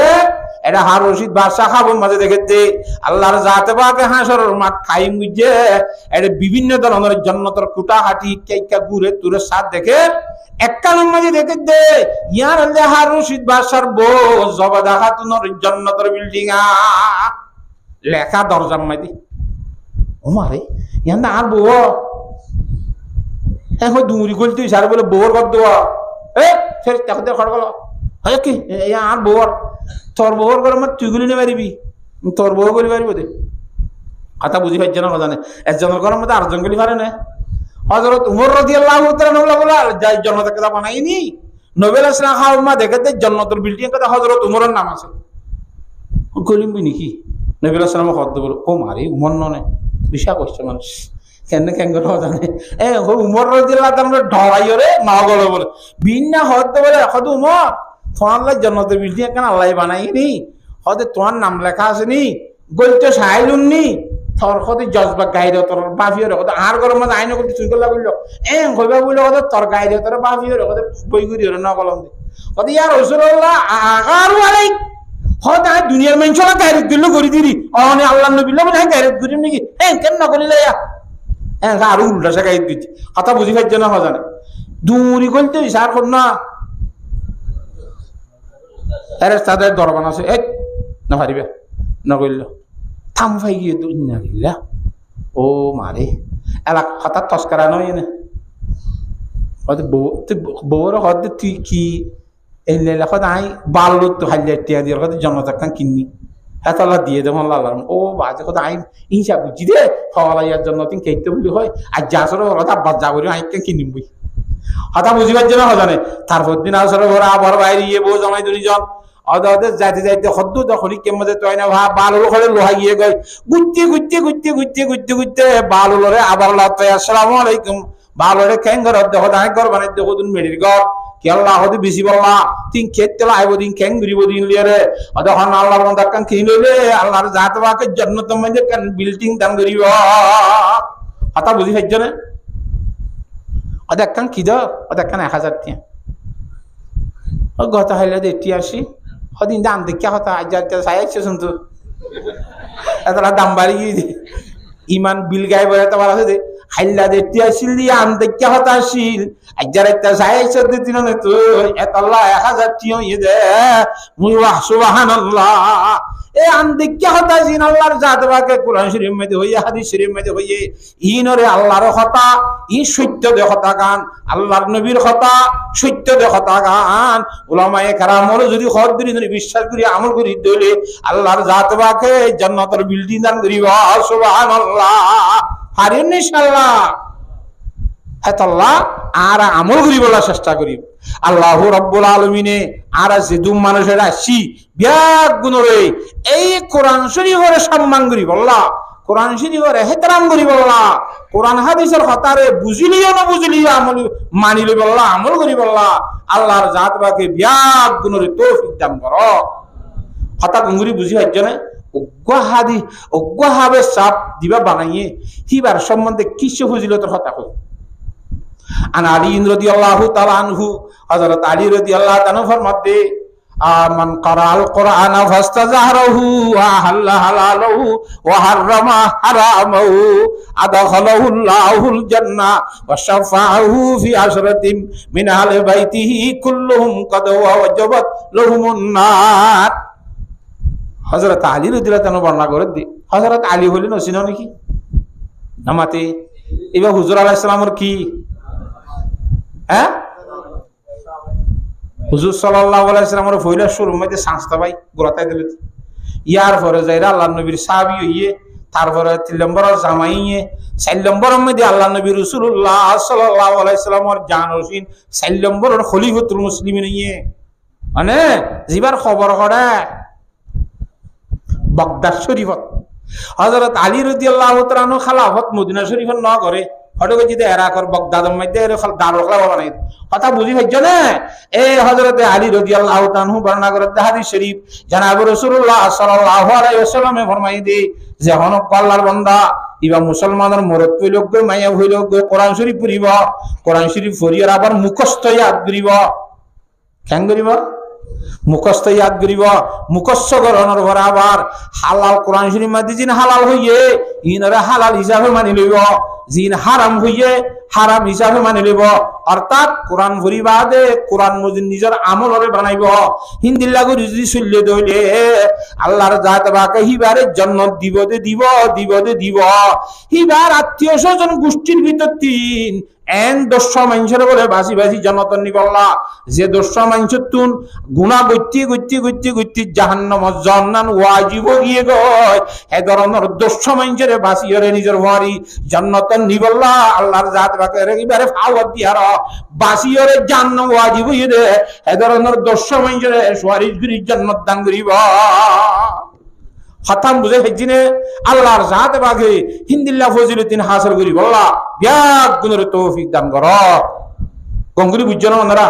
এটা হারশিদ বাদশা খাবো মাঝে দেখে দে আল্লাহর জাতে বাকে হাসর মাঠ খাই মুজে এটা বিভিন্ন ধরনের জন্নতর কুটা হাঁটি কেকা গুড়ে তুরে সাথ দেখে এককালের মাঝে দেখে দে ইয়ার আল্লাহ হারশিদ বাদশার বউ জবাদা খাতুনের জন্নতর বিল্ডিং লেখা দরজার মাঝে ওমারে ইয়ান আর বউ এখন দুমুড়ি গলতে সার বলে বউর কর দেওয়া ফের তাকে খড় গেল হয় কি আর বউর তোর বউর করে আমার তুই গুলি নিয়ে পারিবি তোর বউ গুলি পারিব দে কথা বুঝি পাইছে না কথা নেই একজনের ঘরের মধ্যে আরেকজন গুলি পারে না হযরত উমর রাদিয়াল্লাহু তাআলা বলে যাই জান্নাতের কথা বানাইনি নবী রাসূল খাওয়া দেখতে জান্নাতের বিল্ডিং কথা হযরত উমরের নাম আছে গলিমবি নাকি নবী রাসূল খদ্দ বলে ও মারি উমর ননে বিষা করছে মানুষ কেন কেন জানে উমর রাদিয়াল্লাহু তাআলা ঢলাইও রে না গলো বলে বিনা হদ্দ বলে হদ উমর তোমার জান্নাতের বিল্ডিং কেন আল্লাহ বানাইনি হদে তোমার নাম লেখা আছে নি গলতে সাইলুন নি তোর কত জজবা গাইরে তোর বাফিয়র কত আর গরম মধ্যে আইন করতে চুই করলা বললো কইবা বললো কত তোর গাইরে তোর বাফিয়র কত বই করি না কলম দি কত ইয়া রাসূলুল্লাহ আগারু আলাইক হদ আই দুনিয়ার মানুষরা গাইরে দিল করি দিরি অনে আল্লাহর নবী বলে গাইরে করি নাকি কেন না করিলে ইয়া আর উল্টা সে গাইরে দিচ্ছি কথা বুঝি খাইছে না হজানে দুরি গলতে ইশার কর না আরে তাদের দরবান আছে না পারিবে না কইল থাম ভাই গিয়ে দুনিয়া দিলা ও মারে এলাক হঠাৎ তস্করা নয় না হয়তো বউর হয়তো তুই কি এই লেখা নাই বাল্য তো হাইলে টিয়া দিয়ে হয়তো জনতাকান কিননি এত আল্লাহ দিয়ে দেবো আল্লাহ ও বাজে কথা আই হিংসা বুঝি দে হওয়ালাইয়ার জন্য তুমি খেতে বলি হয় আর যা আসলে হঠাৎ আব্বাস যা করি আইকে কিনিম বই হঠাৎ বুঝিবার জন্য হজানে তারপর দিন আসলে ঘরে আবার বাইরে গিয়ে বউ জমাই দুজন ওদের যাইতে যাইতে হদ্দ তখন কেমন তৈ না ভা বাল হলো করে লোহা গিয়ে গই গুত্তি গুত্তি গুত্তি গুত্তি গুত্তি গুত্তি বাল হলো আবার লতে আসসালামু আলাইকুম বাল হলে কেন ঘর দেখো দাঁড় ঘর বানাই দেখো তুমি মেডির ঘর কি আল্লাহ হতে বেশি বললা তিন খেত তেলা আইব দিন কেন ঘুরিব দিন লিয়ে রে তখন আল্লাহর বন্ধা কান খেয়ে লইলে আল্লাহর জাত বাকে জান্নাত মধ্যে কান বিল্ডিং দান করিব কথা বুঝি পাইছ না ওদের কান কি দাও ওদের কান 1000 টিয়া ও গত হাইলে দেখতে আসি ওদিন দাম দেখিয়া কথা আজ চাইছে শুনতো এতটা দাম বাড়ি গিয়ে ইমান বিল গাই বলে তোমার আছে হাইলা দেখতে আসিল দিয়ে আম দেখিয়া কথা আসিল আজ একটা চাইছে দিন তো এত 1000 টিয়া ইয়ে দে মুই সুবহানাল্লাহ এ আম দেখিয়া কথা আসিল আল্লাহর জাত বাকে কোরআন শরীফ মধ্যে হইয়ে হাদিস শরীফ মধ্যে হইয়ে ইনরে আল্লাহর কথা ই সত্য দে কথা গান আল্লাহর নবীর কথা সত্য দে কথা গান উলামায়ে কেরামর যদি হদ দিন বিশ্বাস করি আমল করি দলে আল্লাহর জাত বাকে জান্নাতের বিল্ডিং দান করিব সুবহানাল্লাহ পারেন ইনশাআল্লাহ হেতাল্লাহ আর আমল করি বলার চেষ্টা করি আল্লাহ রাব্বুল আলামিনে আর যেদুম মানুষের আসি ব্যাগ গুণরে এই কোরআন শরীফের সম্মান করি বললা কোরআন শরীফের এহতরাম করি বললা কোরআন হাদিসের কথারে বুঝিলিও না বুঝিলিও আমল মানিলি বললা আমল করি বললা আল্লাহর জাত বাকে ব্যাগ গুণরে তৌফিক দান করো কথা গুঙ্গুরি বুঝি হচ্ছে না অজ্ঞাহাবে চাপ দিবা বানাইয়ে হিবার সম্বন্ধে কিছু ফজিলতের কথা কই আন আলী রাদিয়াল্লাহু তাআলা আনহু হযরত আলী রাদিয়াল্লাহু তাআলা ফরমাতে মান ক্বারাআল কুরআনা ফাস্তাযহারাহু ওয়া হাল্লা হালালহু ওয়া হাররামা হারামাহু আদখালাহুল্লাহুল জান্নাহ ওয়া শাফাআহু ফি আশরাতিন মিন আহলি বাইতিহি কুল্লুহুম ক্বাদ ওয়াজাবাত লাহুমুন নার হযরত আলী রাদিয়াল্লাহু তাআলা বর্ণনা করে দি হযরত আলী হলেন ওসিনা নাকি নামাতে এবার হুজুর আলাইহিস সালামের কি হ্যাঁ হুজুর সাল্লাল্লাহু আলাইহি ওয়াসাল্লামের ফয়লা শুরু মধ্যে সংস্থা ভাই গোরাতাই দিল ইয়ার পরে যাইরা আল্লাহর নবীর সাহাবী হইয়ে তারপরে 3 নম্বর জামাইয়ে 4 নম্বরের মধ্যে আল্লাহর নবী রাসূলুল্লাহ সাল্লাল্লাহু আলাইহি ওয়াসাল্লামের জানশীন 4 নম্বরের খলিফাতুল মুসলিমিন হইয়ে মানে জিবার খবর করে বাগদাদ শরীফত হযরত আলী রাদিয়াল্লাহু তাআলা আনহু খেলাফত মদিনা শরীফের ন করে হঠাৎ যদি এরাকর বাগদাদের মধ্যে দারুল খেলাফত বানাই কথা বুঝি হইছ না এই হযরত আলী রাদিয়াল্লাহু তাআলা আনহু বর্ণনা করে হাদিস শরীফ জনাব রাসূলুল্লাহ সাল্লাল্লাহু আলাইহি ওয়াসাল্লামে ফরমাই দি যে হনক আল্লাহর বান্দা ইবা মুসলমানের মরদ হইলক মাইয়া হইলক কোরআন শরীফ পড়িব কোরআন শরীফ পড়িয়ার আবার মুখস্থ ইয়াদ করিব কেন করিব মুখস্থ ইয়াদ করিব মুখস্থ গ্রহণের পর আবার হালাল কোরআন শরীফ মধ্যে জিন হালাল হইয়ে ইনরে হালাল হিসাবে মানি লইব জিন হারাম হইয়ে হারাম হিসাবে মানি লিব অর্থাৎ কোরআন ভরি বাদে কোরআন মজিদ নিজের আমলরে বানাইব হিন্দির লাগু যদি চলিয়ে দইলে আল্লাহর জাত বাকে হিবারে জান্নাত দিব দে দিব দিব দে দিব হিবার আত্মীয় স্বজন গোষ্ঠীর ভিতর তিন এন 10 মানুষের বলে বাসি বাসি জান্নাত নিবল্লা যে 10 মানুষের তুন গুনাহ গতি গতি গতি গতি জাহান্নাম জান্নান ওয়াজিব গিয়ে গয় এ ধরনের 10 মানুষের বাসিয়রে নিজের বাড়ি জান্নাত নিবল্লা আল্লাহর জাত বাকে এবারে ফাওয়াত দিয়ার বাসিয়রে জান্নাত ওয়াজিব হয়ে দে এ ধরনের 10 মানুষের সুয়ারিশ গরি জান্নাত দান করিব খতম বুঝে হেজিনে আল্লাহর জাত বাগে হিন্দিল্লাহ ফজিলতিন হাসিল করি বল্লা বিয়াক গুণের তৌফিক দান কর গঙ্গুরি বুঝছো না ওনারা